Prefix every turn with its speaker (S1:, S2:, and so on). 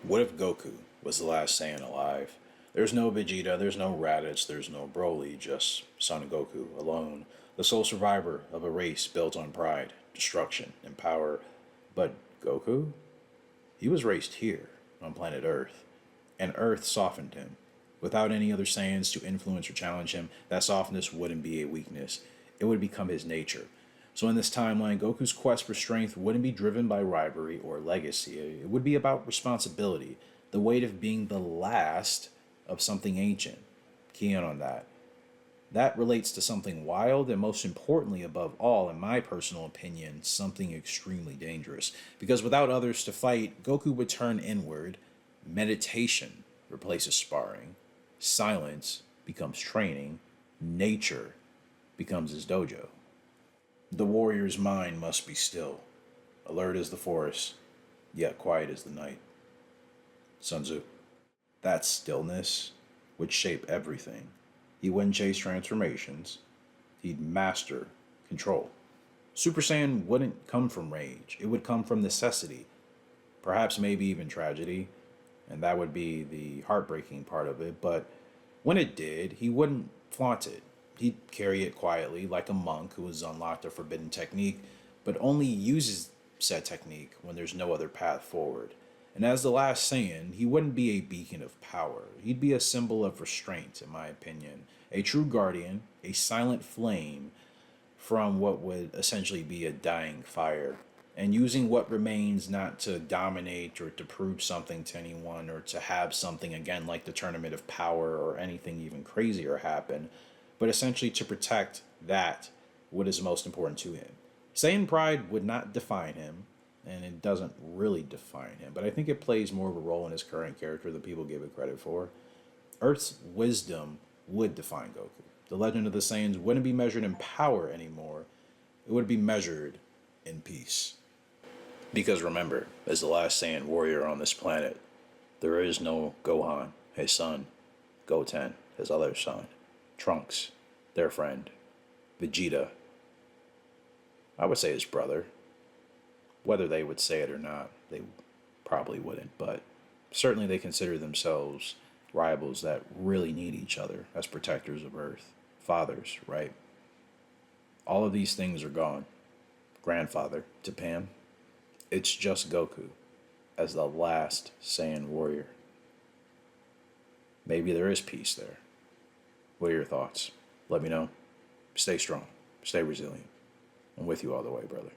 S1: What if Goku was the last Saiyan alive? There's no Vegeta, there's no Raditz, there's no Broly, just Son Goku alone, the sole survivor of a race built on pride, destruction, and power. But Goku? He was raised here, on planet Earth, and Earth softened him. Without any other Saiyans to influence or challenge him, that softness wouldn't be a weakness. It would become his nature. So in this timeline, Goku's quest for strength wouldn't be driven by rivalry or legacy. It would be about responsibility, the weight of being the last of something ancient. Key in on that. That relates to something wild and, most importantly, above all, in my personal opinion, something extremely dangerous. Because without others to fight, Goku would turn inward. Meditation replaces sparring. Silence becomes training. Nature becomes his dojo. The warrior's mind must be still, alert as the forest, yet quiet as the night. Sun Tzu. That stillness would shape everything. He wouldn't chase transformations, he'd master control. Super Saiyan wouldn't come from rage, it would come from necessity, perhaps maybe even tragedy, and that would be the heartbreaking part of it. But when it did, he wouldn't flaunt it. He'd carry it quietly, like a monk who has unlocked a forbidden technique, but only uses said technique when there's no other path forward. And as the last Saiyan, he wouldn't be a beacon of power. He'd be a symbol of restraint, in my opinion. A true guardian, a silent flame from what would essentially be a dying fire, and using what remains not to dominate or to prove something to anyone or to have something again like the tournament of power or anything even crazier happen, but essentially to protect that what is most important to him. Saiyan pride would not define him, and it doesn't really define him, but I think it plays more of a role in his current character than people give it credit for. Earth's wisdom would define Goku. The legend of the Saiyans wouldn't be measured in power anymore, it would be measured in peace. Because remember, as the last Saiyan warrior on this planet, there is no Gohan, his son, Goten, his other son, Trunks, their friend, Vegeta, I would say his brother. Whether they would say it or not, they probably wouldn't, but certainly they consider themselves rivals that really need each other as protectors of Earth. Fathers, right? All of these things are gone. Grandfather to Pan. It's just Goku as the last Saiyan warrior. Maybe there is peace there. What are your thoughts? Let me know. Stay strong. Stay resilient. I'm with you all the way, brother.